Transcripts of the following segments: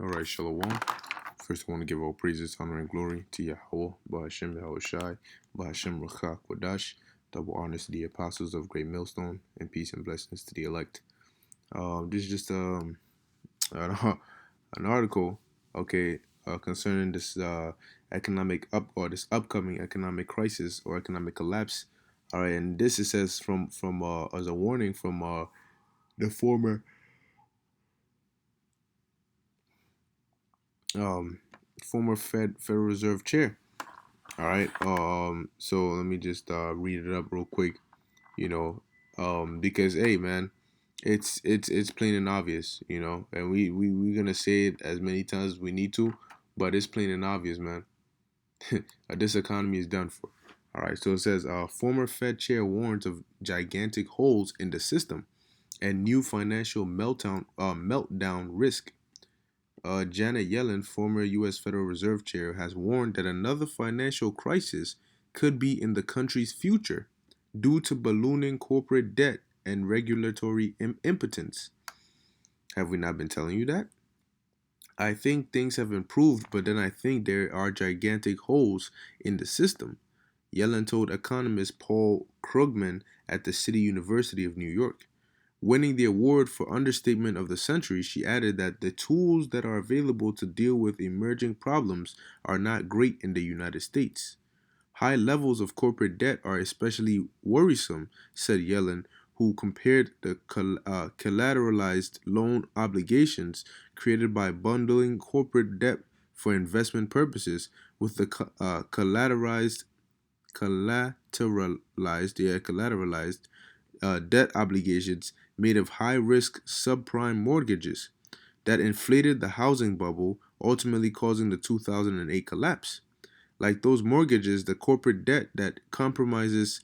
All right, Shalom. First, I want to give all praises, honor, and glory to Yahweh, Bahashem Yahushai, Bahashem Ruchak Wadash. Double honors to the apostles of Great Millstone, and peace and blessings to the elect. This is just an an article, okay, concerning this this upcoming economic crisis or economic collapse. All right, and this it says from as a warning from the um former Federal Reserve chair. All right. So let me just read it up real quick. You know, because hey, man, it's plain and obvious. You know, and we're gonna say it as many times as we need to, but it's plain and obvious, man. This economy is done for. All right. So it says, former Fed chair warns of gigantic holes in the system and new financial meltdown risk. Janet Yellen, former U.S. Federal Reserve Chair, has warned that another financial crisis could be in the country's future due to ballooning corporate debt and regulatory impotence. Have we not been telling you that? I think things have improved, but then I think there are gigantic holes in the system, Yellen told economist Paul Krugman at the City University of New York. Winning the award for Understatement of the Century, she added that the tools that are available to deal with emerging problems are not great in the United States. High levels of corporate debt are especially worrisome, said Yellen, who compared the collateralized loan obligations created by bundling corporate debt for investment purposes with the collateralized debt obligations made of high-risk subprime mortgages that inflated the housing bubble, ultimately causing the 2008 collapse. Like those mortgages, the corporate debt that compromises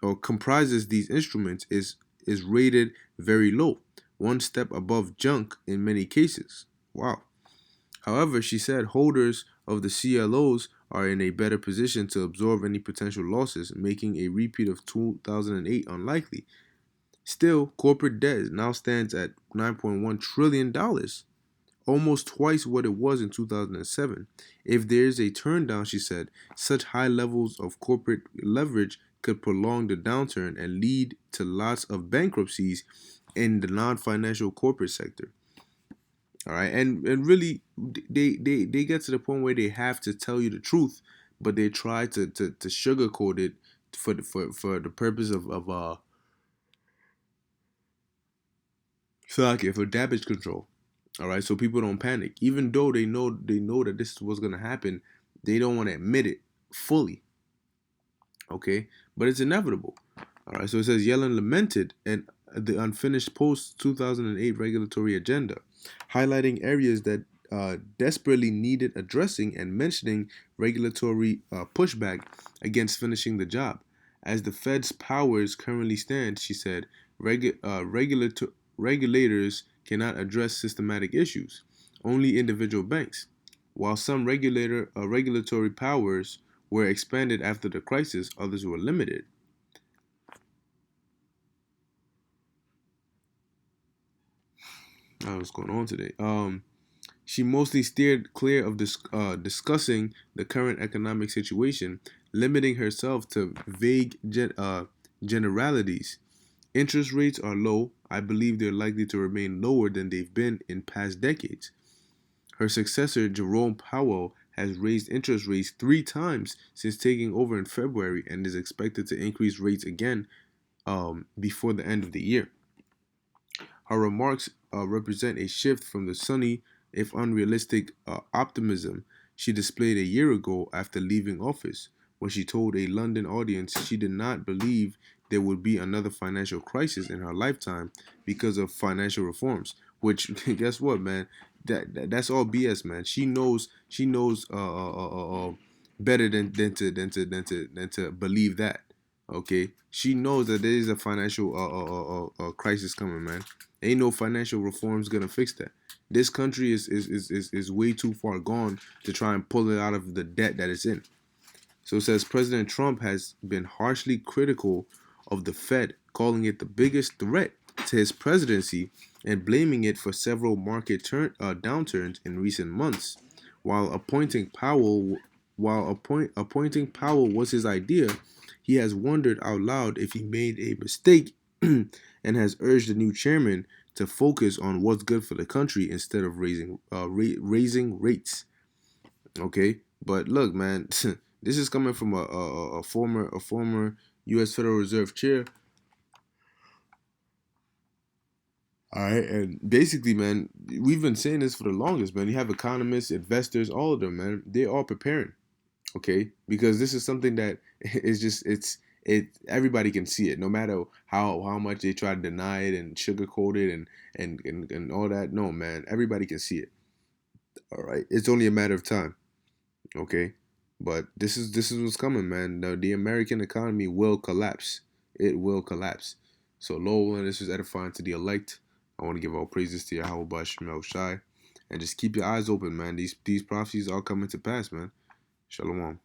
or comprises these instruments is rated very low, one step above junk in many cases. Wow. However, she said holders of the CLOs are in a better position to absorb any potential losses, making a repeat of 2008 unlikely. Still, corporate debt now stands at $9.1 trillion, almost twice what it was in 2007. If there is a turndown, she said, such high levels of corporate leverage could prolong the downturn and lead to lots of bankruptcies in the non-financial corporate sector. All right, and really, they get to the point where they have to tell you the truth, but they try to sugarcoat it for the purpose of for damage control. All right, so people don't panic, even though they know that this is what's gonna happen. They don't want to admit it fully. Okay, but it's inevitable. All right, so it says Yellen lamented and the unfinished post 2008 regulatory agenda, highlighting areas that desperately needed addressing and mentioning regulatory pushback against finishing the job. As the Fed's powers currently stand, she said, regulators cannot address systematic issues, only individual banks. While some regulatory powers were expanded after the crisis, others were limited. What's going on today? She mostly steered clear of discussing the current economic situation, limiting herself to vague generalities. Interest rates are low. I believe they're likely to remain lower than they've been in past decades. Her successor, Jerome Powell, has raised interest rates 3 times since taking over in February and is expected to increase rates again before the end of the year. Her remarks represent a shift from the sunny, if unrealistic, optimism she displayed a year ago after leaving office, when she told a London audience she did not believe there would be another financial crisis in her lifetime because of financial reforms. Which, guess what, man? That's all BS, man. She knows better than to believe that. Okay, she knows that there is a financial crisis coming, man. Ain't no financial reforms gonna fix that. This country is way too far gone to try and pull it out of the debt that it's in. So it says President Trump has been harshly critical of the Fed, calling it the biggest threat to his presidency and blaming it for several market downturns in recent months. While appointing Powell, appointing Powell was his idea, he has wondered out loud if he made a mistake and has urged the new chairman to focus on what's good for the country instead of raising rates. Okay, but look, man, this is coming from a former U.S. Federal Reserve chair. All right, and basically, man, we've been saying this for the longest, man. You have economists, investors, all of them, man. They are preparing, okay, because this is something that is just everybody can see it, no matter how much they try to deny it and sugarcoat it and all that. No, man, everybody can see it. All right, it's only a matter of time, okay. But this is what's coming, man. The American economy will collapse. It will collapse. So, Lowell, and this is edifying to the elect. I want to give all praises to Yahweh Shemel Shai, and just keep your eyes open, man. These prophecies are coming to pass, man. Shalom.